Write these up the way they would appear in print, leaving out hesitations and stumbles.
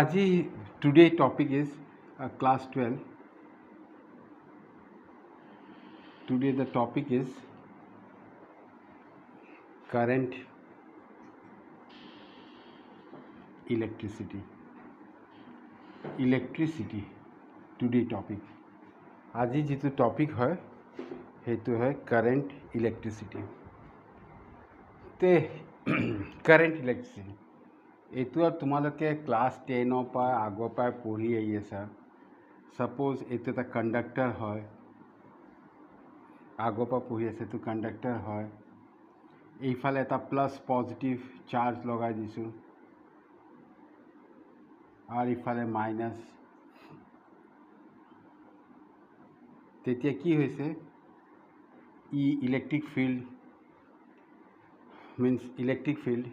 Ji, today topic is class 12. Today the topic is current electricity. Electricity today topic. আজি যিটো topic হয় সেইটো হয় কাৰেণ্ট ইলেক্ট্ৰিচিটি তে কাৰেণ্ট ইলেক্ট্ৰিচিটি এইটো আৰু তোমালোকে ক্লাছ 10 পৰা আগৰ পৰা পঢ়ি আহি আছা সাপোজ এইটো এটা কণ্ডাক্টৰ হয় আগৰ পৰা পঢ়ি আছে এইটো কণ্ডাক্টৰ হয় এইফালে এটা প্লাছ পজিটিভ চাৰ্জ লগাই দিছোঁ আৰু ইফালে মাইনাছ তেতিয়া কি হৈছে E electric field means electric field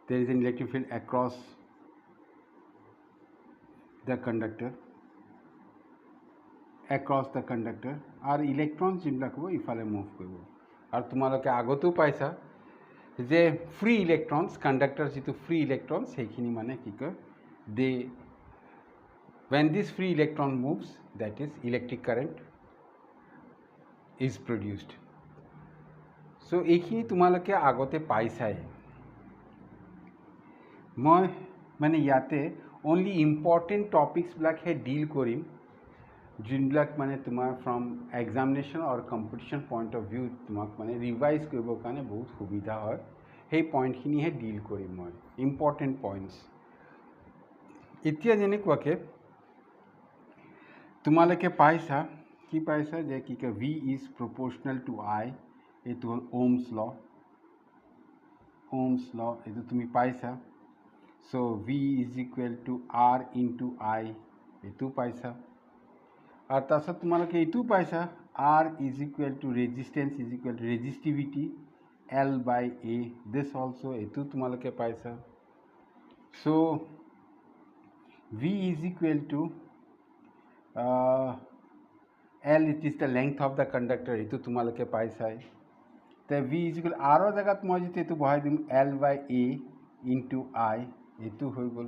there is an electric field across the conductor আর ইলেক্ট্ৰন যিবিলাক হ'ব ইফালে মুভ কৰিব আৰু তোমালোকে আগতেও পাইছা যে ফ্ৰী ইলেক্ট্ৰনছ কণ্ডাক্টৰ যিটো ফ্ৰী ইলেক্ট্ৰনছ সেইখিনি মানে কি কয় দে when this free electron moves that is electric current is produced so এইখিনি তোমালোকে আগতে পাইছাই মই মানে ইয়াতে অনলি ইম্পৰ্টেণ্ট টপিকছবিলাকহে ডিল কৰিম যোনবিলাক মানে তোমাৰ ফ্ৰম এক্সামিনেশ্যন আৰু কম্পিটিশ্যন পইণ্ট অফ ভিউ তোমাক মানে ৰিভাইজ কৰিবৰ কাৰণে বহুত সুবিধা হয় সেই পইণ্টখিনিহে ডিল কৰিম মই ইম্পৰ্টেণ্ট পইণ্টছ এতিয়া যেনেকুৱাকৈ তোমালোকে পাইছা কি পাইছা যে কি কয় V is proportional to I এইটো হ'ল ওমছ ল এইটো তুমি পাইছা so' V is equal to R into I এইটোও পাইছা আৰু তাৰপিছত তোমালোকে এইটোও পাইছা R is equal to resistance is equal to resistivity L by A this also' এইটোও তোমালোকে পাইছা so' V is equal to L it is the length of the conductor এইটো তোমালোকে পাইছাই তে ভি ইজ ইকুৱেল আৰৰ জেগাত মই যদি এইটো বহাই দিম এল বাই এ ইনটু আই এইটো হৈ গ'ল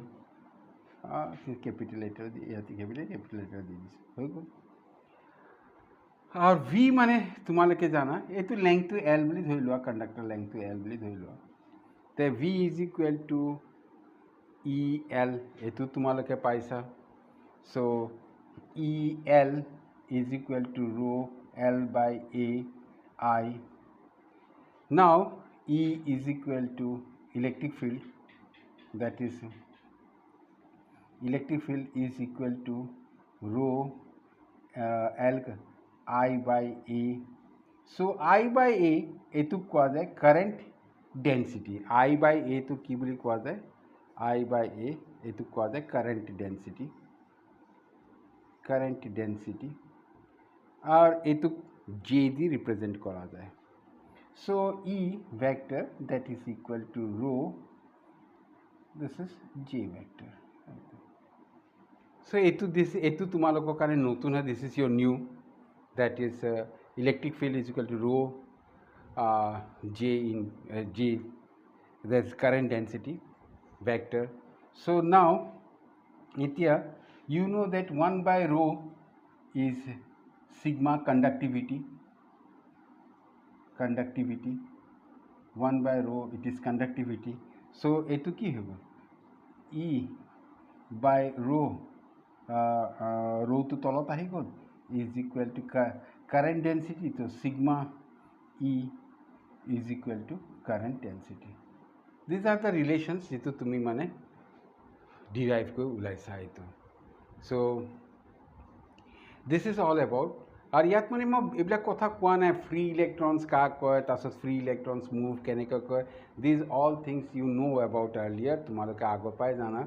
কেপিটেল লেটাৰ দি ইয়াতে কেপিটেল লেটাৰ দি দিছোঁ হৈ গ'ল আৰু ভি মানে তোমালোকে জানা এইটো লেংথটো এল বুলি ধৰি লোৱা কণ্ডাক্টৰ লেংথটো এল বুলি ধৰি লোৱা তে V is equal two E L এইটো তোমালোকে পাইছা চ' ই L is equal to rho L by A I. Now E is equal to electric field, that is electric field is equal to rho L I by A. So I by A etu koa jay current density. I by A to ki boli koa jay I by A etu koa jay current density আর এটুক J দি represent করা যায় so E vector that is equal to rho this is J vector so এইটো তোমালোকৰ কাৰণে নতুন হয় this is your new that is electric field is equal to rho J in J that is current density vector so now এতিয়া you know that 1 by rho is sigma conductivity 1 by rho it is conductivity so etu ki hobo E by rho rho to tolot ahi gol is equal to current density to sigma E is equal to current density these are the relations jetu tumi mane derive koi ulaisa etu so this is all about আর ইয়াত মানে মই এইবিলাক কথা কোৱা নাই free electrons কাক কয় তাৰপিছত ফ্ৰী ইলেক্ট্ৰনছ মুভ কেনেকৈ কয় these all things you know' about earlier তোমালোকে আগৰ পৰাই জানা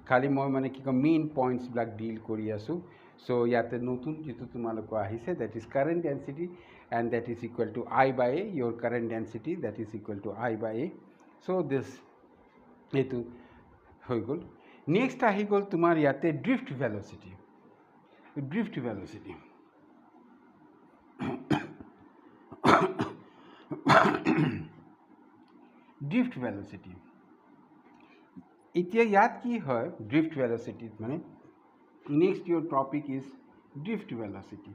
খালি মই মানে কি কয় মেইন পইণ্টছবিলাক ডিল কৰি আছোঁ চ' ইয়াতে নতুন যিটো তোমালোকৰ আহিছে that is current density and that is equal to I by A your current density that is equal to I by A so' this এইটো হৈ গ'ল নেক্সট আহি গ'ল তোমাৰ ইয়াতে ড্ৰিফ্ট ভেল'চিটি drift velocity এতিয়া ইয়াত কি হয় drift velocity মানে next your topic is drift velocity.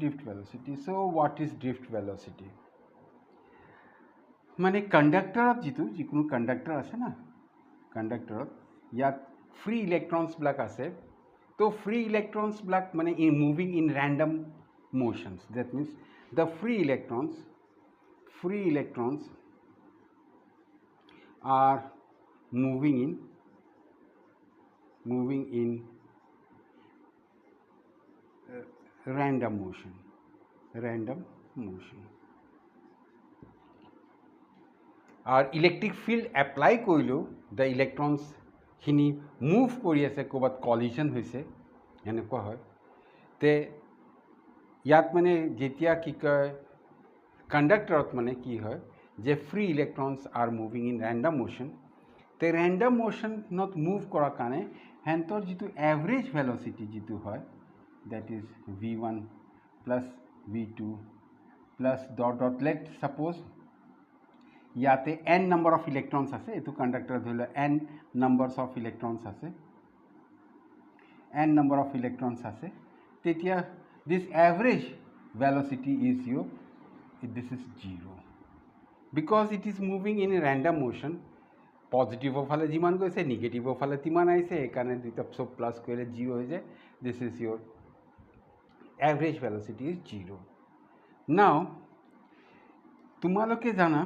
Drift velocity. So what is drift velocity? মানে কণ্ডাক্টৰত যিকোনো কণ্ডাক্টৰ আছে না কণ্ডাক্টৰত ইয়াত ফ্ৰী ইলেক্ট্ৰনছবিলাক আছে তো ফ্ৰী ইলেক্ট্ৰনছবিলাক মানে moving in random motions that means the free electrons are moving in random motion. আৰ ইলেক্ট্ৰিক ফিল্ড এপ্লাই কৰিলেও দ্য ইলেক্ট্ৰনছখিনি মুভ কৰি আছে ক'ৰবাত কলিজন হৈছে এনেকুৱা হয় তে ইয়াত মানে যেতিয়া কি কয় কণ্ডাক্টৰত মানে কি হয় যে free electrons R moving in random motion তে ৰেণ্ডম মোশ্যনত মুভ কৰাৰ কাৰণে সিহঁতৰ যিটো এভাৰেজ ভেলচিটি যিটো হয় that is v1 plus v2 plus dot let suppose ইয়াতে n number of electrons আছে এটো কণ্ডাক্টৰ ধৰিলে n numbers of electrons আছে তেতিয়া this average velocity is your this is 0 because it is moving in a random motion পজিটিভৰ ফালে যিমান গৈছে নেগেটিভৰ ফালে তিমান আহিছে সেইকাৰণে দুটা সব প্লাস কৰিলে 0 হৈ যায় this is your average velocity is 0. Now, তোমালোকে জানা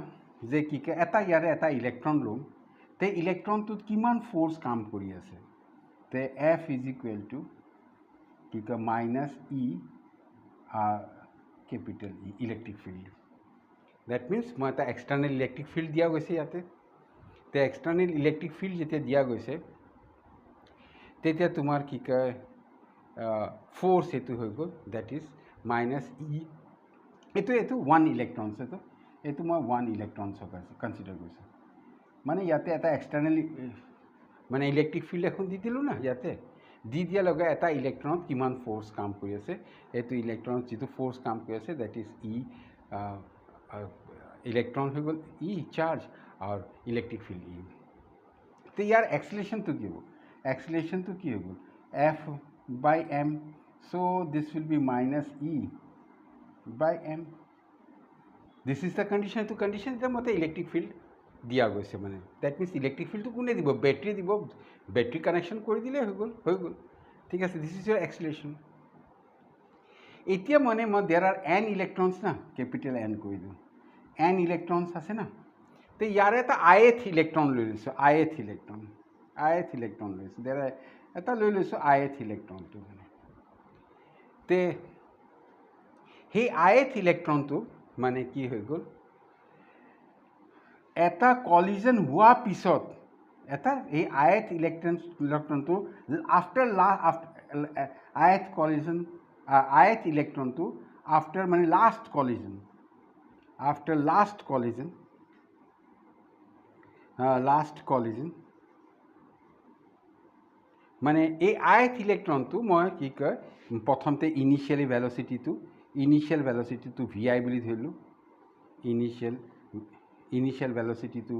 যে কি কে এটা ইয়াৰে এটা ইলেক্ট্ৰন লম তে ইলেক্ট্ৰনটোত কিমান ফোৰ্স কাম কৰি আছে তে F is equal to কি কে minus E capital E electric field that means মই এটা এক্সটার্নাল ইলেক্ট্রিক ফিল্ড দিয়া গৈছে ইয়াতে তে এক্সটার্নাল ইলেক্ট্রিক ফিল্ড যেতিয়া দিয়া গৈছে তেতিয়া তোমাৰ কি কয় ফোর্স এটো হৈ গ'ল দ্যাট ইজ মাইনাস ই এটো 1 ইলেক্ট্ৰনছ এটো মই 1 ইলেক্ট্ৰনছ কনসিডাৰ কৰিছোঁ মানে ইয়াতে এটা এক্সটার্নাল মানে ইলেক্ট্রিক ফিল্ড এখন দি দিলোঁ না ইয়াতে দি দিয়া লগে এটা ইলেক্ট্ৰনত কিমান ফোৰ্স কাম কৰি আছে এটো ইলেক্ট্ৰনত যিটো ফোৰ্স কাম কৰি আছে দ্যাট ইজ ই ইলেক্ট্ৰন হৈ গ'ল ই চাৰ্জ আৰু ইলেক্ট্ৰিক ফিল্ড ই তো ইয়াৰ এক্সিলারেশনটো কি হৈ গ'ল F by m, so this will be minus E by m. This is the condition to condition the mate electric field দিয়া গৈছে মানে that means electric field to কোনে দিব battery connection কৰি দিলে হৈ গ'ল ঠিক আছে this is your acceleration এতিয়া মানে মই there are n electrons না capital N কৰি দিওঁ n electrons আছে না তে ইয়াৰে এটা ith electron লৈ লৈছো ith electron লৈছো there are এটা লৈ লৈছো ith ইলেক্ট্ৰনটো মানে তে সেই ith ইলেক্ট্ৰনটো মানে কি হৈ গ'ল এটা কলিজন হোৱা পিছত এটা এই ith ইলেক্ট্ৰনটো আফটাৰ ith ইলেক্ট্ৰনটো আফটাৰ মানে লাষ্ট কলিজন মানে এই ith ইলেক্ট্ৰনটো মই কি কয় প্ৰথমতে ইনিশিয়াল ভেলচিটিটো vi বুলি ধৰিলোঁ ইনিশিয়াল ভেলচিটিটো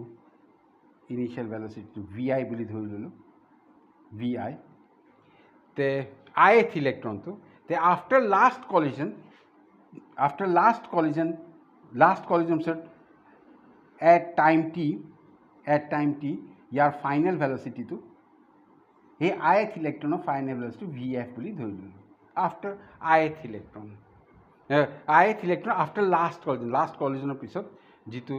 vi বুলি ধৰি ললোঁ vi তে ith ইলেক্ট্ৰনটো তে আফটাৰ লাষ্ট কলিজন পিছত at time t ইয়াৰ ফাইনেল ভেলচিটিটো এই ith ইলেক্ট্ৰনৰ ফাইনেল ভেলচিটি vf বুলি ধৰি ললোঁ after ith electron after last কলিজনৰ পিছত যিটো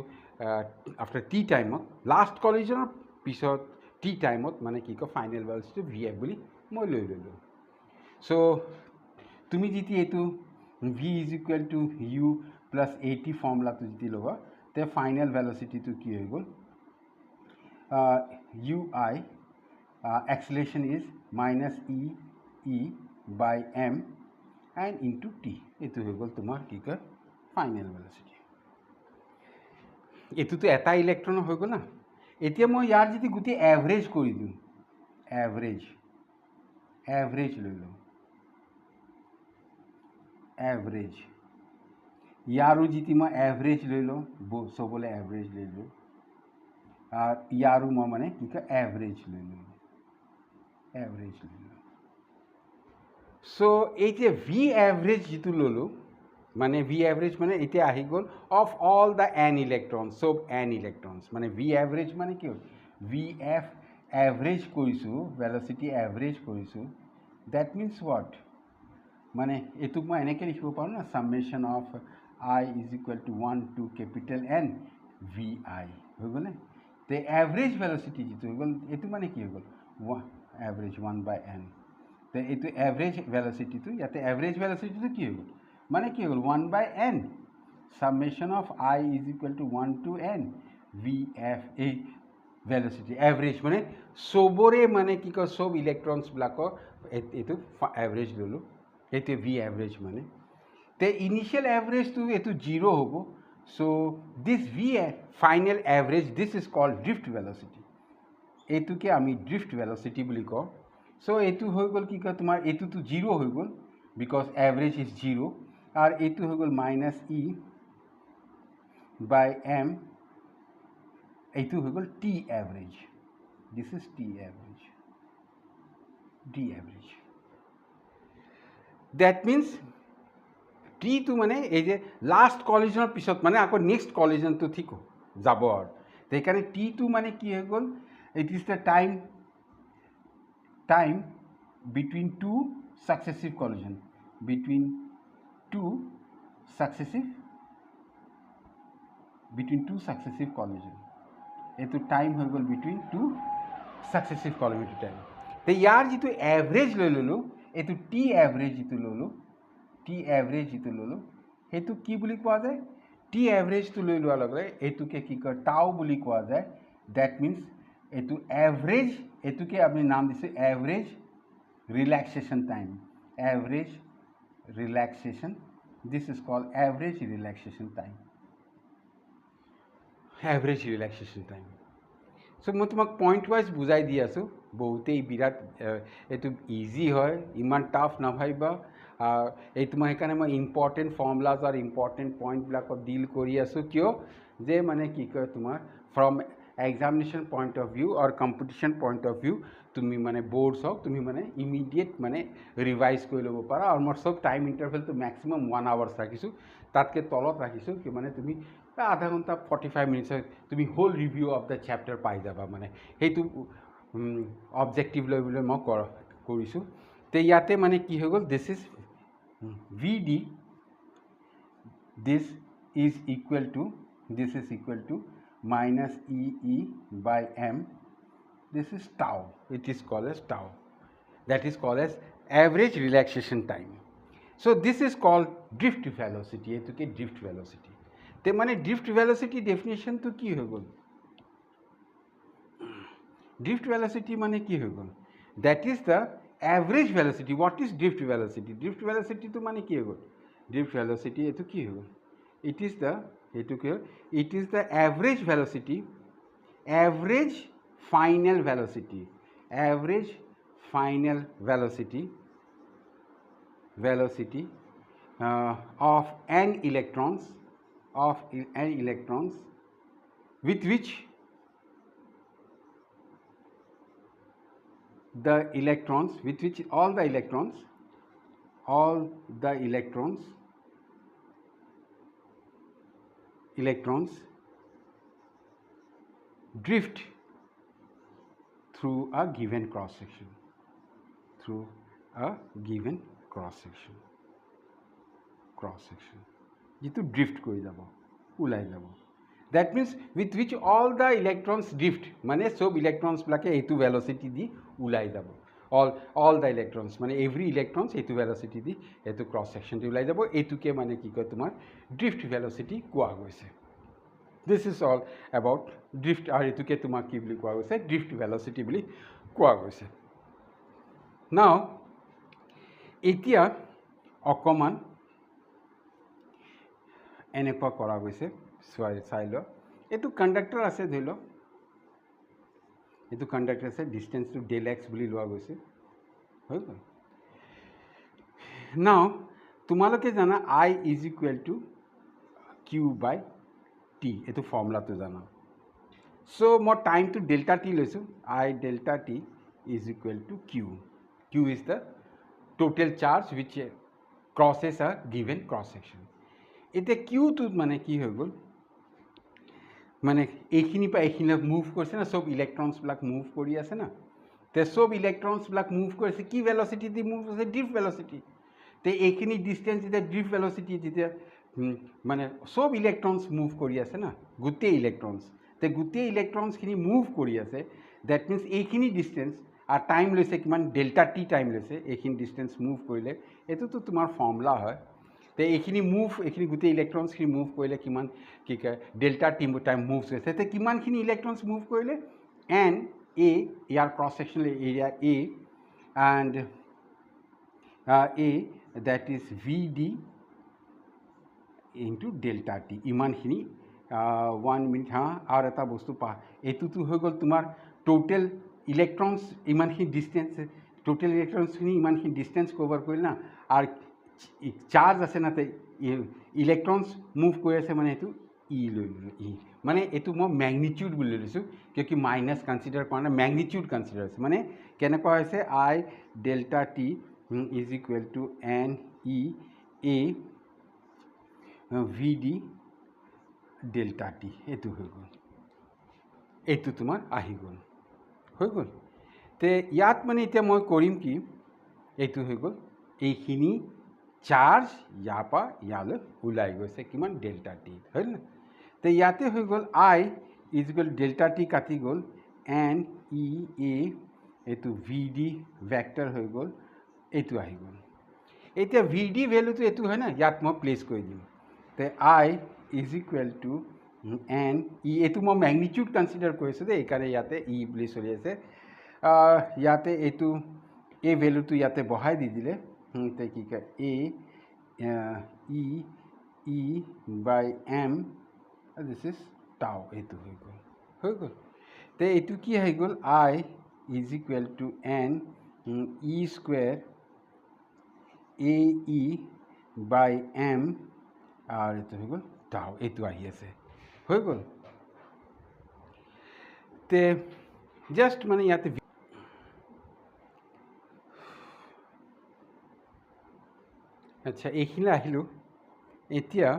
আফটাৰ টি টাইমত লাষ্ট কলিজনৰ পিছত টি টাইমত মানে কি কয় ফাইনেল ভেলচিটি vf বুলি মই লৈ ললোঁ চ' তুমি যেতিয়া এইটো v is equal to u plus at ফৰ্মুলাটো যেতিয়া ল'বা তে ফাইনেল ভেলচিটিটো কি হৈ গ'ল ui acceleration is minus e by m and into t এটো হৈ গ'ল তোমাৰ কি কয় ফাইনেল ভেলচিটি এটোতো এটা ইলেক্ট্ৰন হৈ গ'ল না এতিয়া মই ইয়াৰ যদি গুটি এভাৰেজ কৰি দিওঁ এভাৰেজ লৈ লওঁ ইয়াৰো যদি মই এভাৰেজ লৈ লওঁ চবলে এভাৰেজ লৈ লওঁ ইয়াৰো মই মানে কি কয় এভাৰেজ লৈ ল'লোঁ চ' এই যে ভি এভাৰেজ যিটো ল'লোঁ মানে ভি এভাৰেজ মানে এতিয়া আহি গ'ল of all the N electrons চব এন ইলেক্ট্ৰনছ মানে ভি এভাৰেজ মানে কি হ'ল ভি এফ এভাৰেজ কৰিছোঁ ভেলচিটি এভাৰেজ কৰিছোঁ ডেট মিনছ হোৱাট মানে এইটোক মই এনেকৈ লিখিব পাৰোঁ না summation of I is equal to 1 to capital N V I হৈ গ'লে তে এভাৰেজ ভেলচিটি যিটো হৈ গ'ল এইটো মানে কি হৈ গ'ল এভাৰেজ 1 বাই এন তে এইটো এভাৰেজ ভেলচিটিটো ইয়াতে এভাৰেজ ভেলচিটিটো কি হৈ গ'ল মানে কি হৈ গ'ল 1 by N summation of I is equal to 1 to N V F এই ভেলচিটি এভাৰেজ মানে চবৰে মানে কি কয় চব ইলেক্ট্ৰনছবিলাকৰ এইটো এভাৰেজ ল'লোঁ এইটো ভি এভাৰেজ মানে তে ইনিচিয়েল এভাৰেজটো এইটো 0 হ'ব so' this V final average this is called drift velocity এইটোকে আমি ড্ৰিফ্ট ভেলচিটি বুলি কওঁ চ' এইটো হৈ গ'ল কি কয় তোমাৰ এইটোতো 0 হৈ গ'ল বিকজ এভাৰেজ ইজ 0 আৰু এইটো হৈ গ'ল মাইনাছ ই বাই এম এইটো হৈ গ'ল T average this is T average D average that means টিটো মানে এই যে লাষ্ট কলিজনৰ পিছত মানে আকৌ নেক্সট কলিজনটো ঠিক যাব আৰু সেইকাৰণে টিটো মানে কি হৈ গ'ল it is the time between two successive collision between two successive collision এইটো টাইম হৈ গ'ল between two successive collision time তে ইয়াৰ যিটো এভাৰেজ লৈ ল'লোঁ এইটো টি এভাৰেজ যিটো ল'লোঁ সেইটো কি বুলি কোৱা যায় টি এভাৰেজটো লৈ লোৱাৰ লগে লগে এইটোকে কি কয় টাও বুলি কোৱা যায় ডেট মিনছ এইটো এভাৰেজ এইটোকে আপুনি নাম দিছে average relaxation time this is called average relaxation time so' মই তোমাক পইণ্ট ৱাইজ বুজাই দি আছোঁ বহুতেই বিৰাট এইটো ইজি হয় ইমান টাফ নাভাবিবা এইটো মই সেইকাৰণে মই ইম্পৰ্টেণ্ট ফৰ্মুলাজ আৰু ইম্পৰ্টেণ্ট পইণ্টবিলাকত ডিল কৰি আছোঁ কিয় যে মানে কি কয় তোমাৰ from examination point of view আৰু কম্পিটিশ্যন পইণ্ট অফ ভিউ তুমি মানে বৰ্ডছ হওক তুমি মানে ইমিডিয়েট মানে ৰিভাইজ কৰি ল'ব পাৰা আৰু মই চব টাইম ইণ্টাৰভেলটো মেক্সিমাম 1 আৱাৰ্ছ ৰাখিছোঁ তাতকৈ তলত ৰাখিছোঁ কি মানে তুমি আধা ঘণ্টা 45 মিনিটছত তুমি whole review of the chapter পাই যাবা মানে সেইটো অবজেক্টিভ লৈ পেলাই মই কৰিছোঁ তে ইয়াতে মানে কি হৈ গ'ল this is VD this is equal to minus EE by M. This is tau. It is called as tau. That is called as average relaxation time. So this is called drift velocity. ये तो क्या drift velocity? ते माने drift velocity definition तो की हो गल? Drift velocity माने की हो गल? That is the average velocity. What is drift velocity? Drift velocity तो माने की हो गल? Drift velocity ये तो की हो गल? It is the average velocity, average final velocity of n electrons with which all the electrons drift through a given cross section जितु drift কৰি যাব ওলাই যাব that means with which all the electrons drift মানে সব electrons বিলাকে এইটো velocity দি ওলাই যাব all the electrons মানে every electrons এইটো velocity দি এইটো cross section দি ওলাই যাব এইটোকে মানে কি কয় তোমাৰ drift velocity কোৱা গৈছে this is all about drift আৰু এইটোকে তোমাক কি বুলি কোৱা গৈছে drift velocity বুলি কোৱা গৈছে now এতিয়া অকমান এনেকুৱা কৰা গৈছে চাই ল এইটো কণ্ডাক্টৰ আছে ধৰি ল এইটো কণ্ডাক্টৰ আছে ডিষ্টেন্সটো ডেল এক্স বুলি লোৱা গৈছে হৈ গ'ল নাও তোমালোকে জানা I is equal to Q by T এইটো ফৰ্মুলাটো জানা So মই টাইমটো ডেল্টা টি লৈছোঁ I delta t is equal to q. Q is the total charge which crosses a given cross section. এতিয়া কিউটোত মানে কি হৈ গ'ল মানে এইখিনিৰ পৰা এইখিনিলৈ মুভ কৰিছে না চব ইলেক্ট্ৰনছবিলাক মুভ কৰি আছে না তে চব ইলেক্ট্ৰনছবিলাক মুভ কৰিছে কি ভেলচিটি দি মুভ কৰিছে ড্ৰিফ্ট ভেলচিটি তে এইখিনি ডিষ্টেঞ্চ যেতিয়া ড্ৰিফ্ট ভেলচিটি যেতিয়া মানে চব ইলেক্ট্ৰনছ মুভ কৰি আছে না গোটেই ইলেক্ট্ৰনছ তে গোটেই ইলেক্ট্ৰনছখিনি মুভ কৰি আছে ডেট মিনছ এইখিনি ডিষ্টেঞ্চ আৰু টাইম লৈছে কিমান ডেল্টা টি টাইম লৈছে এইখিনি ডিষ্টেঞ্চ মুভ কৰিলে এইটোতো তোমাৰ ফৰ্মুলা হয় তে এইখিনি মুভ এইখিনি গোটেই ইলেক্ট্ৰনছখিনি মুভ কৰিলে কিমান কি কয় ডেল্টা টি টাইম মুভ হৈছে তে কিমানখিনি ইলেক্ট্ৰনছ মুভ কৰিলে এন এ ইয়াৰ cross sectional area A and A that is Vd into delta t ইমানখিনি 1 মিনিট আৰু এটা বস্তু এইটোতো হৈ গ'ল তোমাৰ টোটেল ইলেক্ট্ৰনছ ইমানখিনি ডিষ্টেঞ্চ টোটেল ইলেক্ট্ৰনছখিনি ইমানখিনি ডিষ্টেঞ্চ কভাৰ কৰিল না আৰু চাৰ্জ আছে না ইলেক্ট্ৰনছ মুভ কৰি আছে মানে এইটো ই লৈ ল'লোঁ ই মানে এইটো মই মেগনিটিউড বুলি লৈছোঁ কিয় কি মাইনাছ কনচিডাৰ কৰা নাই মেগনিটিউড কনচিডাৰ আছে মানে কেনেকুৱা হৈছে I delta t is equal to n e a v d delta t এইটো হৈ গ'ল এইটো তোমাৰ আহি গ'ল হৈ গ'ল তে ইয়াত মানে এতিয়া মই কৰিম কি এইটো হৈ গ'ল এইখিনি চাৰ্জ ইয়াৰ পৰা ইয়ালৈ ওলাই গৈছে কিমান ডেল্টা টি হয় না তে ইয়াতে হৈ গ'ল I is equal delta T কাটি গ'ল n e a এইটো v d ভেক্টৰ হৈ গ'ল এইটো আহি গ'ল এতিয়া ভি ডি ভেলুটো এইটো হয় না ইয়াত মই প্লেচ কৰি দিম তে I is equal to n ই এইটো মই মেগনিটিউড কনচিডাৰ কৰিছোঁ দেই এইকাৰণে ইয়াতে ই বুলি চলি আছে ইয়াতে এইটো এই ভেলুটো ইয়াতে বহাই দি দিলে তে কি কয় এ ই ই বাই এম দিছ ইজ টাও এইটো হৈ গ'ল তে এইটো কি আহি গ'ল I is equal to n e square A E by M আৰু এইটো হৈ গ'ল টাও এইটো আহি আছে হৈ গ'ল তে জাষ্ট মানে ইয়াতে আচ্ছা এইখিনি আহিলোঁ এতিয়া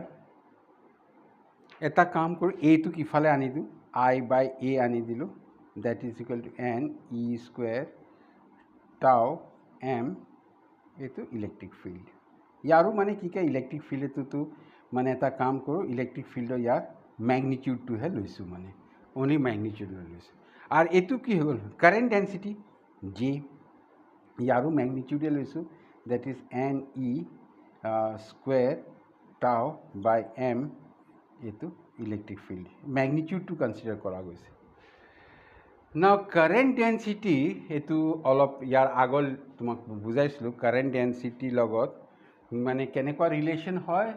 এটা কাম কৰোঁ এইটোক ইফালে আনি দিওঁ I বাই এ আনি দিলোঁ that is equal two N E square টাও এম এইটো ইলেক্ট্ৰিক ফিল্ড ইয়াৰো মানে কি কয় ইলেক্ট্ৰিক ফিল্ড এইটোতো মানে এটা কাম কৰোঁ ইলেক্ট্ৰিক ফিল্ডৰ ইয়াৰ মেগনিটিউডটোহে লৈছোঁ মানে অনলি মেগনিটিউড লৈ লৈছোঁ আৰু এইটো কি হৈ গ'ল কাৰেণ্ট ডেনচিটি জে ইয়াৰো মেগনিটিউডে লৈছোঁ that is N E square tau by M এইটো ইলেক্ট্ৰিক ফিল্ড মেগনিটিউডটো কনচিডাৰ কৰা গৈছে নাও কাৰেণ্ট ডেনচিটি এইটো অলপ ইয়াৰ আগৰ তোমাক বুজাইছিলোঁ কাৰেণ্ট ডেনচিটিৰ লগত মানে কেনেকুৱা ৰিলেশ্যন হয়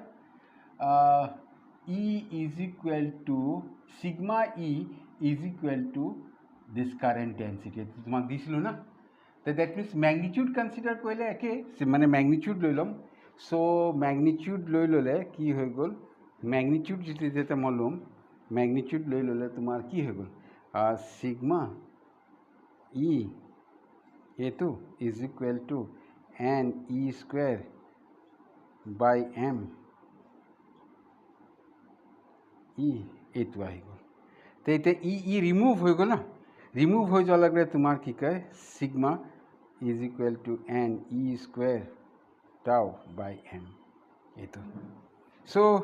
E is equal to sigma E is equal to this current density এইটো তোমাক দিছিলোঁ না তে ডেট মিনছ মেগনিটিউড কনচিডাৰ কৰিলে একেই মানে মেগনিটিউড লৈ ল'ম চ' মেগনিটিউড লৈ ল'লে কি হৈ গ'ল মেগনিটিউড যেতিয়া মই ল'ম মেগনিটিউড লৈ ল'লে তোমাৰ কি হৈ গ'ল sigma e এইটো is equal to n e square by m e এইটো আহি গ'ল তো এতিয়া ই ৰিমুভ হৈ গ'ল না ৰিমুভ হৈ যোৱাৰ লগে তোমাৰ কি কয় sigma is equal to n e square tau by m এইটো চ'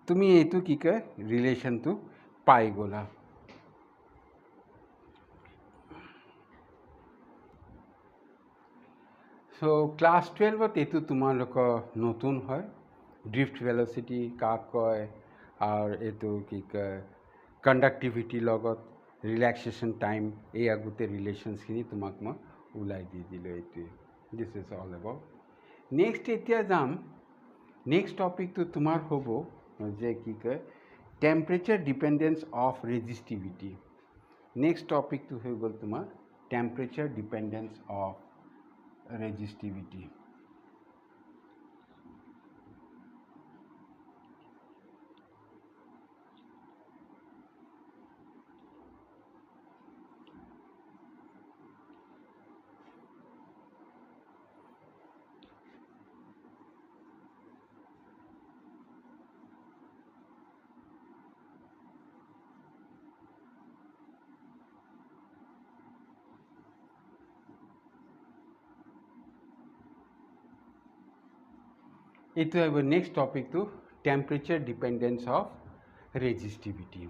তুমি এইটো কি কয় ৰিলেশ্যনটো পাই গ'লা চ' ক্লাছ 12ত এইটো তোমালোকৰ নতুন হয় ড্ৰিফ্ট ভেলচিটি কাক কয় আৰু এইটো কি কয় কণ্ডাক্টিভিটিৰ লগত ৰিলেক্সেশ্যন টাইম এই আগতে ৰিলেশ্যনছখিনি তোমাক মই ওলাই দি দিলোঁ এইটোৱে this is all about next এতিয়া যাম নেক্সট টপিকটো তোমাৰ হ'ব যে কি কয় টেম্পাৰেচাৰ ডিপেণ্ডেঞ্চ অফ ৰেজিষ্টিভিটি নেক্সট টপিকটো হৈ গ'ল তোমাৰ টেম্পাৰেচাৰ ডিপেণ্ডেঞ্চ অফ resistivity এইটো আহিব নেক্সট টপিকটো টেম্পাৰেচাৰ ডিপেণ্ডেঞ্চ অফ ৰেজিষ্টিভিটি।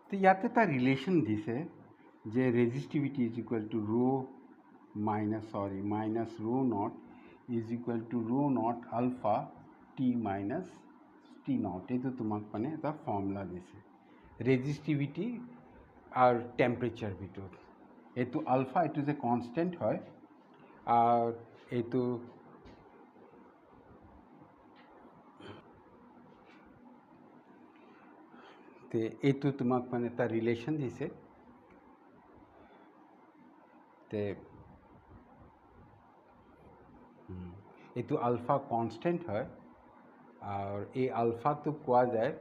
তো ইয়াতে এটা ৰিলেশ্যন দিছে যে ৰেজিষ্টিভিটি ইজ ইকুৱেল টু মাইনাছ ৰৌ নট ইজ ইকুৱেল টু ৰৌ not ULFA T minus T not. এইটো তোমাক মানে এটা ফৰ্মুলা দিছে ৰেজিষ্টিভিটি আর টেম্পারেচার ভিতর। এইটো আলফা, এইটো যে কনস্ট্যান্ট হয়, আর এইটো এইটো তোমাক মানে এটা রিলেশন দিছে। এইটো আলফা কনস্ট্যান্ট হয়, আর এই আলফাটো কোয়া যায়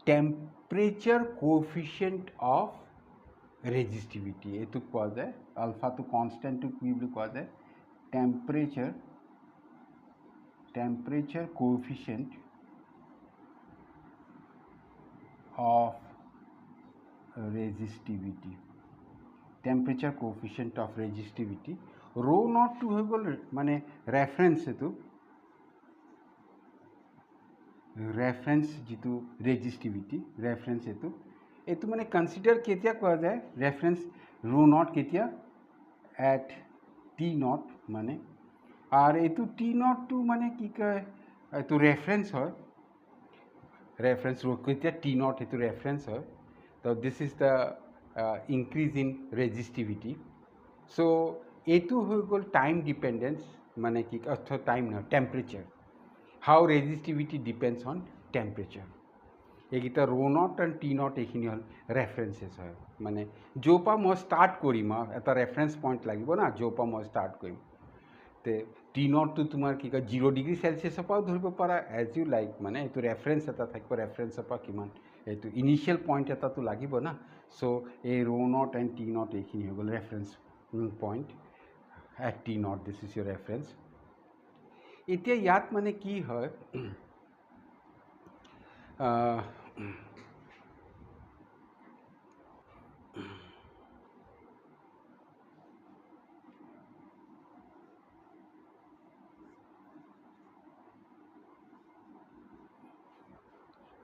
টেম্পারেচার কোএফিচিয়েন্ট অফ রেজিস্টিভিটি। এইটো কোয়া যায় আলফাটো কনস্ট্যান্টটো কি বুলি কোয়া যায় temperature coefficient of resistivity. Temperature coefficient of resistivity rho nought two হৈ গ'ল মানে ৰেফাৰেঞ্চ। ৰেফাৰেঞ্চ যিটো ৰেজিষ্টিভিটি ৰেফাৰেঞ্চ এইটো মানে কনচিডাৰ কেতিয়া কৰা যায় ৰেফাৰেঞ্চ ৰো নট কেতিয়া এট টি নট মানে, আৰ এইটো টি নটটো মানে কি কয় এইটো ৰেফাৰেঞ্চ হয়। ৰেফাৰেঞ্চ ৰো কেতিয়া টি নট এইটো ৰেফাৰেঞ্চ হয়। তো this is the increase in resistivity. So এইটো হৈ গ'ল টাইম ডিপেণ্ডেঞ্চ মানে কি অর্থাৎ টাইম নহয় temperature. How resistivity depends on temperature. এইকেইটা rho nought and T nought এইখিনি হল রেফারেন্সেস হয় মানে য'ৰপৰা মই ষ্টাৰ্ট কৰিম আৰু এটা ৰেফাৰেঞ্চ পইণ্ট লাগিব না য'ৰপৰা মই ষ্টাৰ্ট কৰিম। তে টি নটটো তোমাৰ কি কয় 0 ডিগ্ৰী চেলচিয়াছৰ পৰাও ধৰিব পাৰা এজ ইউ লাইক মানে এইটো ৰেফাৰেঞ্চ এটা থাকিব ৰেফাৰেঞ্চৰ পৰা কিমান এইটো ইনিচিয়েল পইণ্ট এটাতো লাগিব না। চ' এই ৰো নট এণ্ড টি নট এইখিনি হৈ গ'ল reference point at T naught this is your reference. এতিয়া ইয়াত মানে কি হয়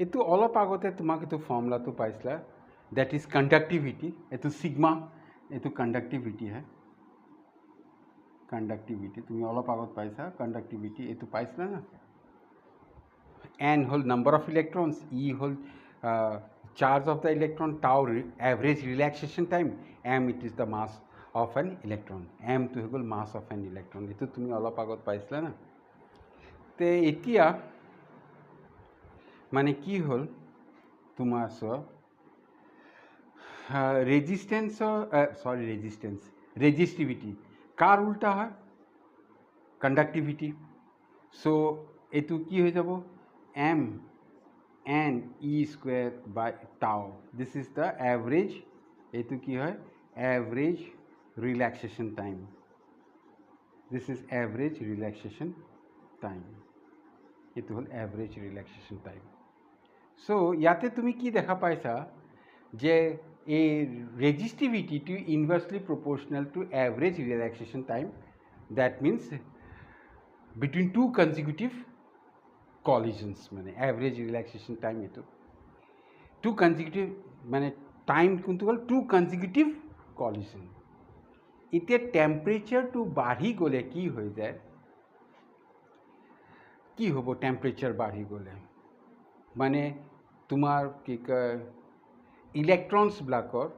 এইটো অলপ আগতে তোমাক এইটো ফৰ্মুলাটো পাইছিলা দ্যাট ইজ কণ্ডাক্টিভিটি। এইটো সিগমা, এইটো কণ্ডাক্টিভিটি হয়। কণ্ডাক্টিভিটি তুমি অলপ আগত পাইছা কণ্ডাক্টিভিটি এইটো পাইছিলা না। n হল নাম্বার অফ ইলেকট্রনস, ই হল charge of the electron, tau average relaxation time, m it is the mass of an electron. m তো হৈ গ'ল মাস অফ এন ইলেকট্রন। এইটো তুমি অলপ আগত পাইছিলা না। তে এতিয়া মানে কি হল তোমাৰ রেজিস্টিভিটি কার উল্টা হয় কণ্ডাক্টিভিটি। সো এইটো কি হৈ যাব m n e square by tau. This is the average, এইটো কি হয় average relaxation time. This is average relaxation time. এইটো হল এভারেজ রিল্যাক্সেশন টাইম। সো ইয়াতে তুমি কি দেখা পাইছা যে এই রেজিস্টিভিটিটো inversely proportional to average relaxation time. That means between two consecutive collisions মানে এভারেজ রিল্যাক্সেশন টাইম। এইটো টু কনজিকিউটিভ মানে টাইম কোনটো হ'ল টু কনজিকিউটিভ কলিশন। এতিয়া টেম্পারেচারটো বাঢ়ি গ'লে কি হৈ যায়, কি হ'ব টেম্পারেচার বাঢ়ি গ'লে মানে তোমাৰ কি কয় ইলেকট্ৰনসবিলাকৰ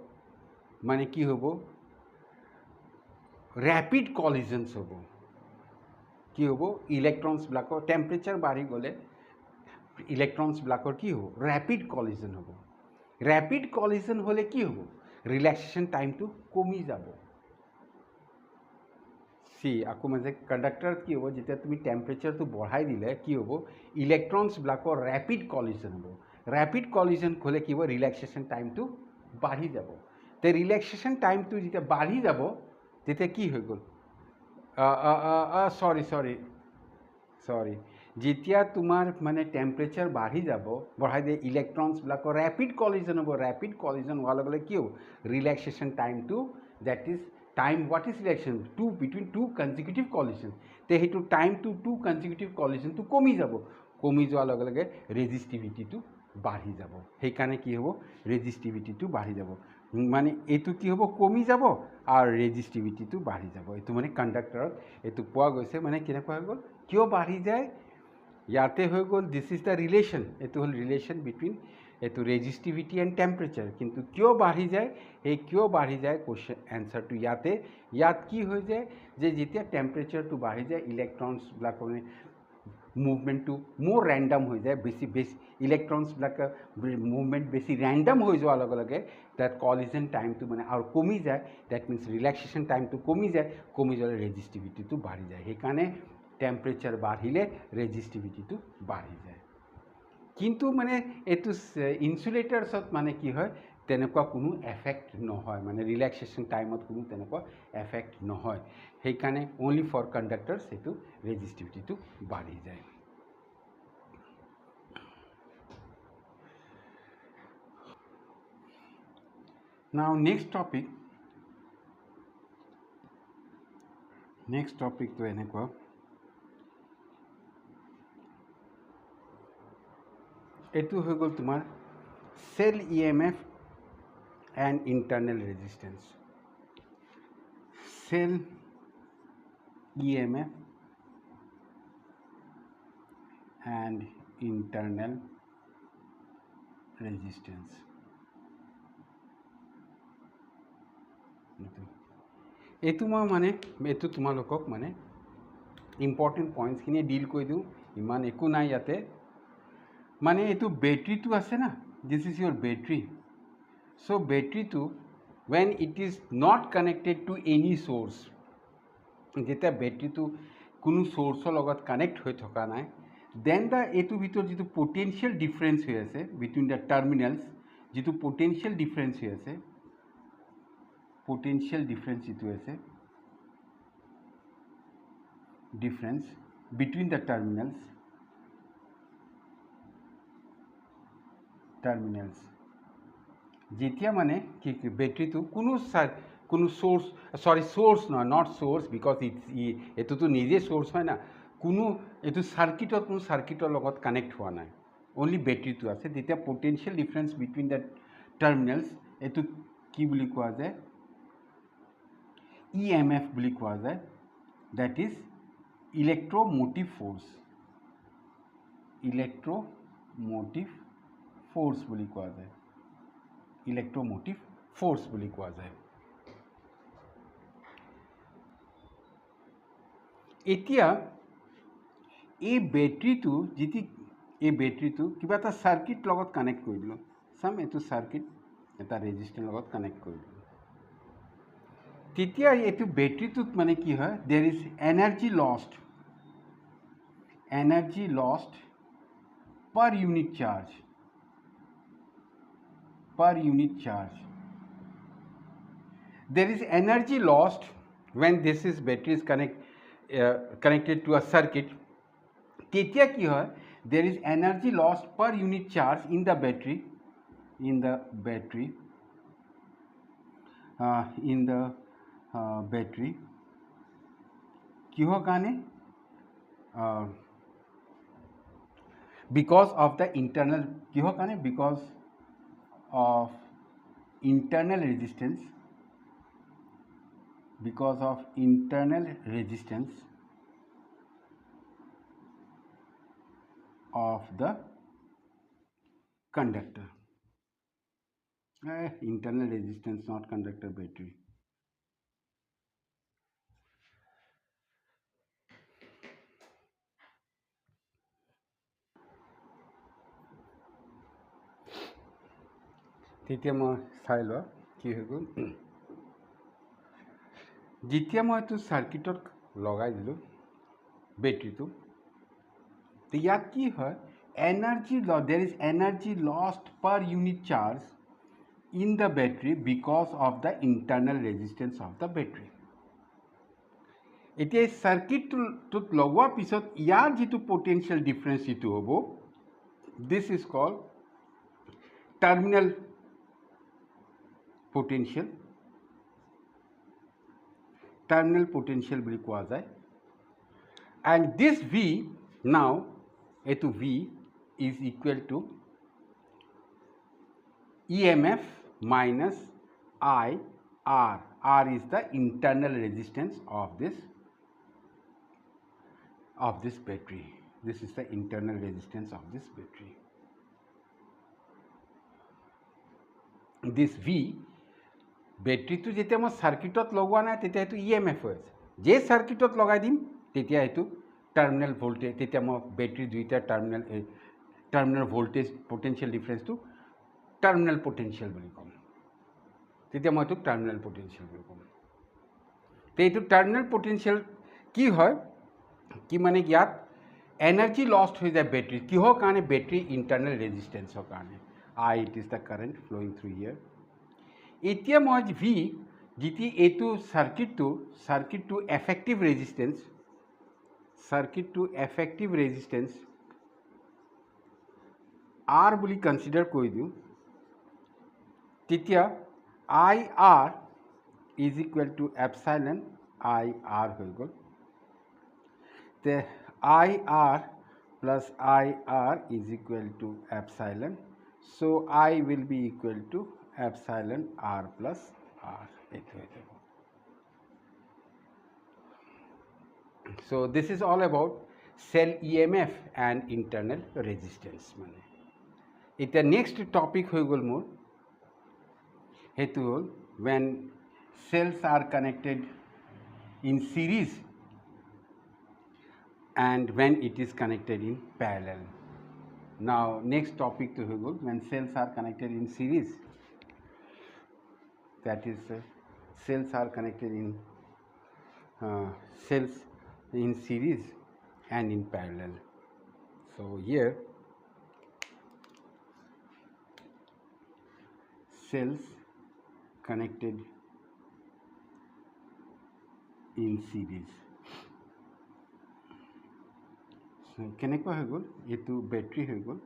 মানে কি হ'ব ৰেপিড কলিজনস হ'ব। কি হ'ব ইলেকট্ৰনসবিলাকৰ টেম্পাৰেচাৰ বাঢ়ি গ'লে ইলেকট্ৰনসবিলাকৰ কি হ'ব ৰেপিড কলিজন হ'ব। ৰেপিড কলিজন হ'লে কি হ'ব ৰিলেক্সেশ্যন টাইমটো কমি যাব। আকৌ মানে কণ্ডাক্টৰত কি হ'ব যেতিয়া তুমি টেম্পাৰেচাৰটো বঢ়াই দিলে কি হ'ব ইলেকট্ৰনসবিলাকৰ ৰেপিড কলিজন হ'ব। ৰেপিড কলিজন হ'লে কি হ'ব ৰিলেক্সেশ্যন টাইমটো বাঢ়ি যাব। তে ৰিলেক্সেশ্যন টাইমটো যেতিয়া বাঢ়ি যাব তেতিয়া কি হৈ গ'ল যেতিয়া তোমাৰ মানে টেম্পাৰেচাৰ বাঢ়ি যাব, বঢ়াই দিয়ে, ইলেক্ট্ৰনছবিলাকৰ ৰেপিড কলিজন হ'ব, ৰেপিড কলিজন হোৱাৰ লগে লগে কি হ'ব, ৰিলেক্সেশ্যন টাইমটো, that is time, what is relaxation, between two consecutive collision, তে সেইটো টাইমটো টু কনজিকিউটিভ কলিজনটো কমি যাব, কমি যোৱাৰ লগে লগে ৰেজিষ্টিভিটিটো বাঢ়ি যাব, সেইকাৰণে কি হ'ব, ৰেজিষ্টিভিটিটো বাঢ়ি যাব, মানে এইটো কি হ'ব, কমি যাব আৰু ৰেজিষ্টিভিটিটো বাঢ়ি যাব। এইটো মানে কণ্ডাক্টৰত এইটো পোৱা গৈছে, মানে কেনেকুৱা হৈ গ'ল, কিয় বাঢ়ি যায়, ইয়াতে হৈ গ'ল, দিছ ইজ দ্য ৰিলেশ্যন, এইটো হ'ল ৰিলেশ্যন বিটুইন এইটো ৰেজিষ্টিভিটি এণ্ড টেম্পাৰেচাৰ, কিন্তু কিয় বাঢ়ি যায়, সেই কিয় বাঢ়ি যায় কুৱেশ্যন এনচাৰটো ইয়াত কি হৈ যায়, যে যেতিয়া টেম্পাৰেচাৰটো বাঢ়ি যায়, ইলেক্ট্ৰনছবিলাকৰ মানে মুভমেণ্টটো মোৰ ৰেণ্ডম হৈ যায়, বেছি ইলেক্ট্ৰনছবিলাকৰ মুভমেণ্ট বেছি ৰেণ্ডম হৈ যোৱাৰ লগে লগে তাত কলিজন টাইমটো মানে আৰু কমি যায়, ডেট মিনছ ৰিলেক্সেশ্যন টাইমটো কমি যায়, কমি যোৱাৰ ৰেজিষ্টিভিটিটো বাঢ়ি যায়, সেইকাৰণে টেম্পাৰেচাৰ বাঢ়িলে ৰেজিষ্টিভিটিটো বাঢ়ি যায়। কিন্তু মানে এইটো ইনচুলেটাৰ্ছত মানে কি হয়, তেনেকুৱা কোনো এফেক্ট নহয়, মানে ৰিলেক্সেশ্যন টাইমত কোনো তেনেকুৱা এফেক্ট নহয়, সেইকাৰণে অনলি ফৰ কণ্ডাক্টাৰ্ছ এইটো ৰেজিষ্টিভিটিটো বাঢ়ি যায়। নাও নেক্সট টপিকটো এনেকুৱা, এইটো হৈ গ'ল তোমাৰ cell EMF and internal resistance. Cell EMF and internal resistance. এইটো মই মানে এইটো তোমালোকক মানে ইম্পৰ্টেণ্ট পইণ্টছখিনি ডিল কৰি দিওঁ, ইমান একো নাই ইয়াতে, মানে এইটো বেটৰীটো আছে না, this is your battery. So' বেটৰীটো when it is not connected to any source, যেতিয়া বেটৰীটো কোনো চ'ৰ্চৰ লগত কানেক্ট হৈ থকা নাই, দেন এইটোৰ ভিতৰত যিটো পটেঞ্চিয়েল ডিফাৰেঞ্চ হৈ আছে বিটুইন দ্য টাৰ্মিনেলছ, যিটো পটেঞ্চিয়েল ডিফাৰেঞ্চ হৈ আছে, পটেঞ্চিয়েল ডিফাৰেঞ্চ যিটো আছে, ডিফাৰেঞ্চ বিটুইন দ্য টাৰ্মিনেলছ, যেতিয়া মানে কি বেটৰীটো কোনো চ'ৰ্চ নহয়, নট চ'ৰ্চ, বিকজ এইটোতো নিজে চ'ৰ্চ হয় না, এইটো চাৰ্কিটৰ লগত কানেক্ট হোৱা নাই, অনলি বেটৰীটো আছে, তেতিয়া পটেঞ্চিয়েল ডিফাৰেঞ্চ বিটুইন দ্য টাৰ্মিনেলছ, এইটো কি বুলি কোৱা যায়, EMF বুলি কোৱা যায়, ডেট ইজ ইলেক্ট্ৰমোটিভ ফ'ৰ্চ, বুলি কোৱা যায়, ইলেক্ট্ৰমোটিভ ফ'ৰ্চ বুলি কোৱা যায়। এতিয়া এই বেটৰীটো কিবা এটা চাৰ্কিট লগত কানেক্ট কৰি দিলোঁ, এইটো চাৰ্কিট এটা ৰেজিষ্টাৰৰ লগত কানেক্ট কৰি দিলোঁ, তেতিয়া এইটো বেটৰীটোত মানে কি হয়, দেৰ is energy lost per unit charge, there is energy lost when this battery is connected to a circuit, তেতিয়া কি হয়, there is energy lost per unit charge in the battery, কিহৰ কাৰণে, because of the internal, কিহৰ কাৰণে, because of internal resistance, of the conductor, internal resistance, not conductor, battery. তেতিয়া মই চাই লোৱা কি হৈ গ'ল, যেতিয়া মই এইটো চাৰ্কিটত লগাই দিলোঁ বেটৰীটো, ইয়াত কি হয়, there is energy lost per unit charge in the battery because of the internal resistance of the battery. এতিয়া এই সার্কিটটোত লগোৱাৰ পিছত ইয়াৰ যেটো পোটেনশিয়াল ডিফাৰেন্স যেটো হ'ব this is called terminal potential বুলি কোৱা যায় and this V now etu V is equal to EMF minus IR. R is the internal resistance of this battery. This is the internal resistance of this battery. This V battery to যেতিয়া মই সার্কিটত লগোৱা নাই তেতিয়া এটো EMF হৈ আছে যে সার্কিটত লগাই দিম তেতিয়া এটো টার্মিনাল ভোল্টেজ তেতিয়া মই ব্যাটারি দুইটা terminal voltage potential difference to terminal potential বুলি কম তেতিয়া মই এটো টার্মিনাল পোটেনশিয়াল বুলি কম তে এটো টার্মিনাল পোটেনশিয়াল কি হয় কি মানে ইয়াত এনার্জি লস্ট হৈ যায় ব্যাটারি কিহৰ কাৰণে ব্যাটাৰি ইন্টাৰনাল ৰেজিস্ট্যান্সৰ কাৰণে it is the current flowing through here এতিয়া মই V যেটি এটো সার্কিট টু এফেক্টিভ রেজিস্ট্যান্স R বুলি কনসিডার কৰি দিও তেতিয়া IR is equal to epsilon IR হৈ গল তে IR plus IR is equal to epsilon so I will be equal to epsilon R plus R. So this is all about cell EMF and internal resistance. It's next topic হৈ গল মোৰ হেতু হল when cells are connected in series and when it is connected in parallel. Now next topic to হৈ গল when cells are connected in series, that is cells are connected in series and in parallel. So here cells connected in series. So কেনেকুৱা হৈ গল এটো battery হৈ গল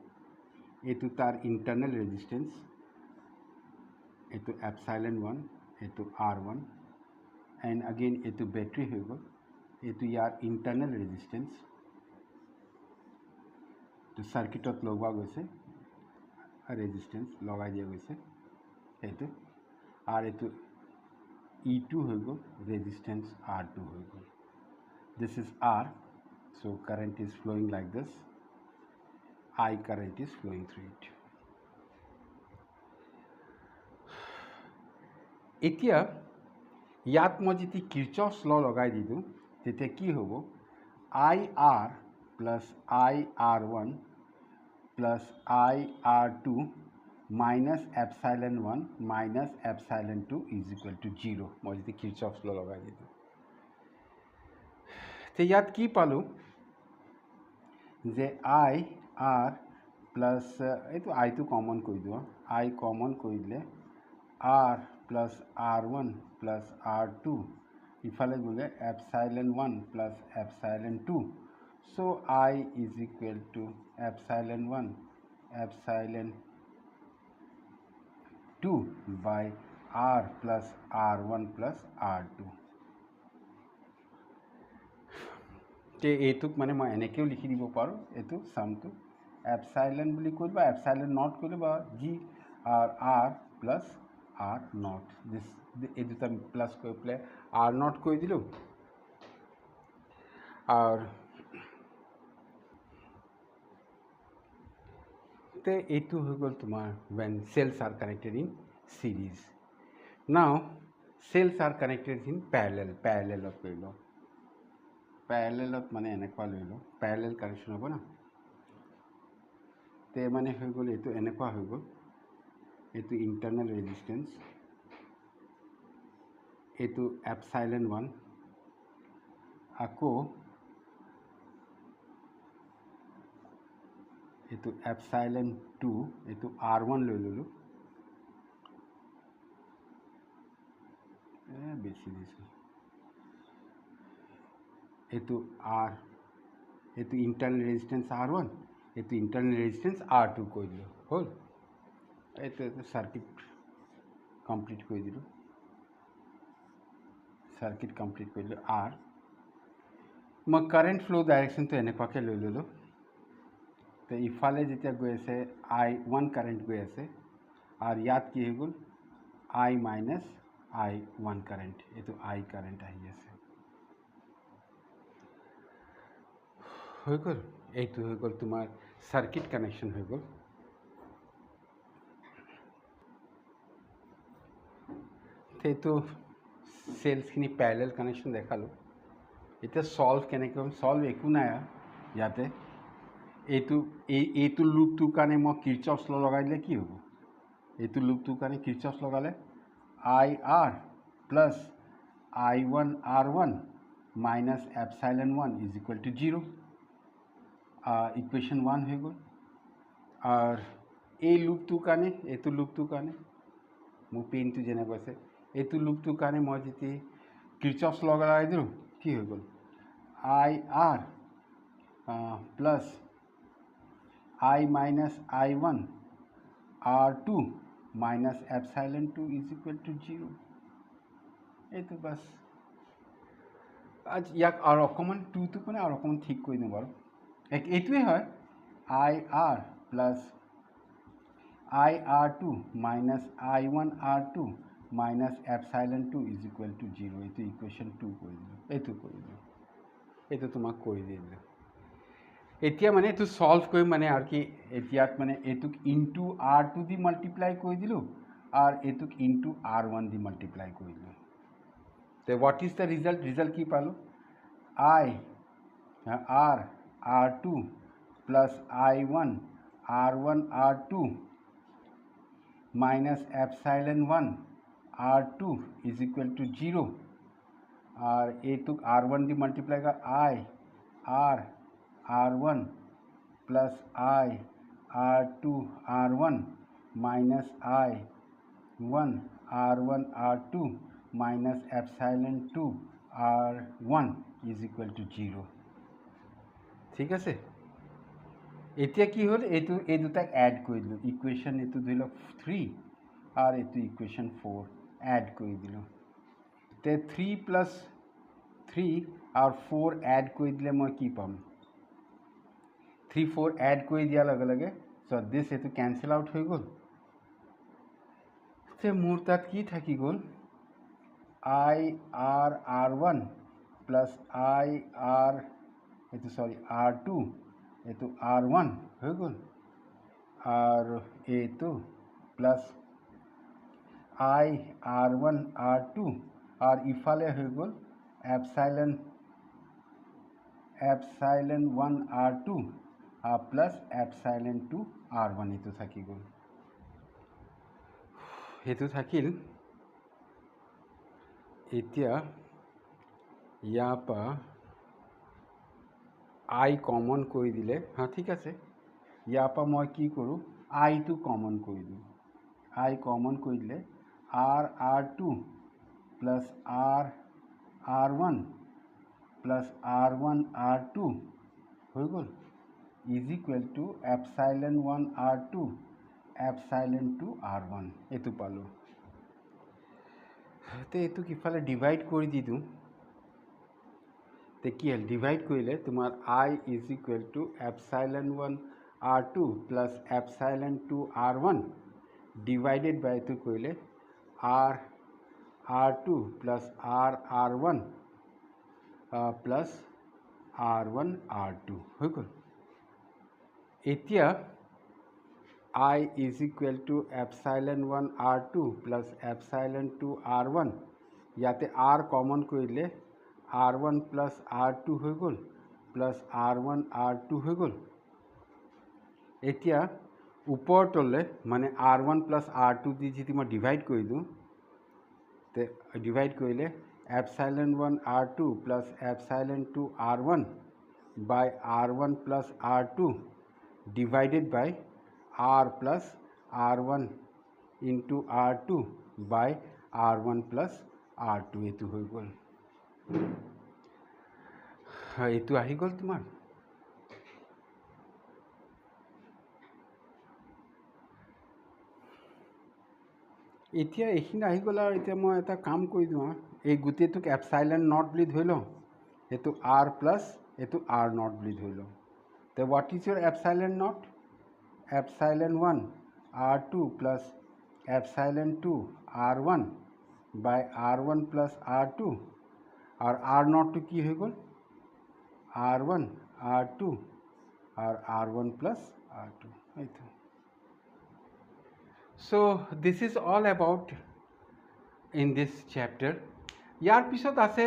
এটো তার internal resistance এটো epsilon 1 এটো R1 and again এটো ব্যাটারি হৈ গল এটো ইয়ার ইন্টারনাল রেজিস্ট্যান্স তো সার্কিটত লগোৱা গৈছে রেজিস্ট্যান্স লগাই দিয়া গৈছে এটো আর এটো E2 হৈ গল রেজিস্ট্যান্স R2 হৈ গল this is R. So current is flowing like this. I current is flowing through it. এতিয়া ইয়াত মই যদি কিৰচফছ ল লগাই দিওঁ তেতিয়া কি হ'ব IR plus IR1 plus IR2 minus epsilon 1 minus epsilon 2 is equal to 0 মই যদি কিৰচফছ ল লগাই দিওঁ তে ইয়াত কি পালো যে IR plus এইটো I to common কৰি দিওঁ I common কৰি দিলে R plus R1 plus R2 ইফালে গলে epsilon 1 plus epsilon 2 so I is equal to epsilon 1 epsilon 2 by R plus R1 plus R2 তে এইটোক মানে মই এনেকেও লিখি দিব পাৰো এটো সামটো epsilon বুলি কইবা epsilon not কইবা G R plus R not this এই দুটা প্লাস করে প্লে R not কই দিলো আর তে এইটো হৈ গল তোমার when cells are connected in series. Now cells are connected in parallel of কইলো প্যারালেলত মানে এনেকুৱা লইলো প্যাৰালেল কানেকশন হ'ব না তে মানে হৈ গল এটো এনেকুৱা হৈ গল এটো ইন্টারনাল রেজিস্ট্যান্স এটো epsilon 1 আকৌ এটো epsilon 2 এটো R1 লৈ ললো বেশি দিছি এইটো R, এইটো ইণ্টাৰনেল ৰেজিষ্টেঞ্চ R1, এইটো ইণ্টাৰনেল ৰেজিষ্টেঞ্চ R2 কৈ দিলোঁ, হ'ল। এইটো চাৰ্কিট কমপ্লিট কৰি দিলোঁ, চাৰ্কিট কমপ্লিট কৰি দিলোঁ R। মই কাৰেণ্ট ফ্ল' ডাইৰেকশ্যনটো এনেকুৱাকৈ লৈ ল'লোঁ। তো ইফালে যেতিয়া গৈ আছে I1 কাৰেণ্ট গৈ আছে, আৰু ইয়াত কি হৈ গ'ল I মাইনাছ I1 কাৰেণ্ট, এইটো I কাৰেণ্ট আহি আছে, হৈ গ'ল। এইটো হৈ গ'ল তোমাৰ চাৰ্কিট কানেকশ্যন হৈ গ'ল। এইটো চেলছখিনি পেৰেলেল কানেকশ্যন দেখালোঁ। এতিয়া সলভ কেনেকৈ কৰিম? সলভ একো নাই ইয়াতে। এইটো লুপটোৰ কাৰণে মই কিৰ্চফছ ল লগাই দিলে কি হ'ব? এইটো লুপটোৰ কাৰণে কিৰ্চফছ লগালে IR plus I1 R1 minus epsilon 1 is equal to 0, equation 1 হৈ গ'ল। আৰু এই লুপটোৰ কাৰণে, এইটো লুপটোৰ কাৰণে মোৰ পেনটো যেনেকৈ আছে, এইটো লুপটোৰ কাৰণে মই যেতিয়া কিৰ্চফছ ল লগাই দিলোঁ, কি হৈ গ'ল IR plus I minus I1 R2 minus epsilon 2 is equal to 0। এইটো বাছ। আজ ইয়াক আৰু অকণমান টুটো মানে আৰু অকণমান ঠিক কৰি দিওঁ বাৰু। এইটোৱে হয় IR plus IR2 minus I1 R2 minus epsilon 2 is equal to 0। এইটো ইকুৱেশ্যন 2 কৰি দিলোঁ, এইটো কৰি দিলোঁ, এইটো তোমাক কৰি দিলোঁ। এতিয়া মানে এইটো সলভ কৰিম মানে আৰু কি, এতিয়াত মানে এইটোক ইনটু R2 দি মাল্টিপ্লাই কৰি দিলোঁ আৰু এইটোক ইনটু R1 দি মাল্টিপ্লাই কৰি দিলোঁ। তো what is the result? Result কি পালোঁ? R2 plus I1 R1 R2 minus epsilon 1 R2 is equal to 0, আর এইটুক R1 দি মাল্টিপ্লাই कर R1 plus R2 R1 minus I1 R1 R2 minus epsilon 2 R1 is equal to 0। ঠিক আছে, এতিয়া কি হ'ল, এই দুটাক এড কৰি দিলোঁ। ইকুৱেশ্যন এইটো ধৰি লওক 3 আৰু এইটো ইকুৱেশ্যন 4 এড কৰি দিলোঁ। তে 3 প্লাছ 3 আৰু 4 এড কৰি দিলে মই কি পাম? 3 4 এড কৰি দিয়াৰ লগে লগে দিছ এইটো কেঞ্চেল আউট হৈ গ'ল। তে মোৰ তাত কি থাকি গ'ল? R1 প্লাছ R2 এইটো R1 হৈ গ'ল, আৰু এইটো প্লাছ R1 R2 আর ইফালে হৈ গ'ল epsilon 1 R2 plus epsilon 2 R1 এইটো থাকি গ'ল। সেইটো থাকিল। এতিয়া ইয়াৰ পৰা I কমন কৰি দিলে, ঠিক আছে, ইয়াৰ পৰা মই কি কৰোঁ, আইটো কমন কৰি দিওঁ। I কমন কৰি দিলে R2 plus R1 plus R1 R2 হৈ গ'ল is equal to epsilon 1 R2 epsilon 2 R1 এইটো পালোঁ। তো এইটোক ইফালে ডিভাইড কৰি দি দিওঁ। তো কি হ'ল, ডিভাইড কৰিলে তোমাৰ I is equal to epsilon 1 R2 plus epsilon 2 R1 divided by এইটো কৰিলে R2 plus R1 plus R1 R2 হৈ গ'ল। এতিয়া I is equal to epsilon 1 R2 plus epsilon 2 R1, ইয়াতে R কমন কৰি দিলে R1 প্লাছ R2 হৈ গ'ল প্লাছ R1 R2 হৈ গ'ল। এতিয়া ওপৰ তলে মানে R1 প্লাছ R2 দি যদি মই ডিভাইড কৰি দিওঁ, তে ডিভাইড কৰিলে epsilon 1 R2 plus epsilon 2 R1 by R1 plus R2 divided by R plus R1 into R2 by R1 plus R2 এইটো হৈ গ'ল। এইটো আহি গ'ল তোমাৰ এতিয়া এইখিনি আহি গ'ল আৰু এতিয়া মই এটা কাম কৰি দিওঁ এই গোটেইটোক এপসাইলন নট বুলি ধৰি লওঁ এইটো আৰ প্লাছ এইটো আৰ নট বুলি ধৰি লওঁ তে what is your epsilon naught epsilon 1 R2 plus epsilon 2 R1 by R1 plus R2 আর আর নটটো কি হয়ে গেল R1 R2 আর R1 প্লাস R2 এই তো so this is all about in this chapter ইয়ার পিছত আছে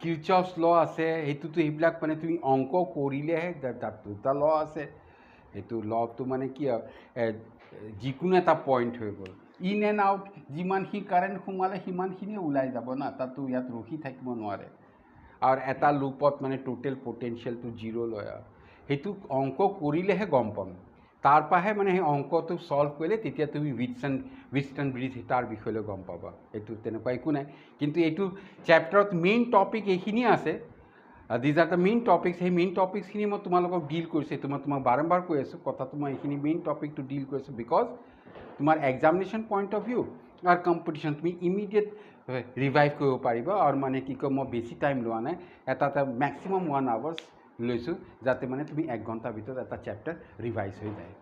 কিৰচফছ ল আছে এইটোতো এইবিলাক মানে তুমি অংক কৰিলেহে তাত দুটা ল আছে এইটো লটো মানে কি যিকোনো এটা পইণ্ট হৈ গ'ল ইন এণ্ড আউট যিমানখিনি কাৰেণ্ট সোমালে সিমানখিনি ওলাই যাব না তাতো ইয়াত ৰখি থাকিব নোৱাৰে আৰু এটা লুপত মানে টোটেল পটেনচিয়েলটো জিৰ' লয় আৰু সেইটো অংক কৰিলেহে গম পাম তাৰপৰাহে মানে সেই অংকটো সলভ কৰিলে তেতিয়া তুমি উইটছন ব্ৰিজ তাৰ বিষয়লৈ গম পাবা এইটো তেনেকুৱা একো নাই কিন্তু এইটো চেপ্টাৰত মেইন টপিক এইখিনিয়ে আছে these are the main topics সেই মেইন টপিকছখিনি মই তোমালোকক ডিল কৰিছোঁ এইটো মই তোমাক বাৰম্বাৰ কৈ আছোঁ কথাটো মই এইখিনি মেইন টপিকটো ডিল কৰিছোঁ বিকজ তোমাৰ এক্সামিনেশ্যন পইণ্ট অফ ভিউ আৰু কম্পিটিশ্যন তুমি ইমিডিয়েট ৰিভাইভ কৰিব পাৰিবা আৰু মানে কি কয় মই বেছি টাইম লোৱা নাই এটা মেক্সিমাম 1 আৱাৰ্ছ লৈছোঁ যাতে মানে তুমি 1 ঘণ্টাৰ ভিতৰত এটা চেপ্টাৰ ৰিভাইজ হৈ যায়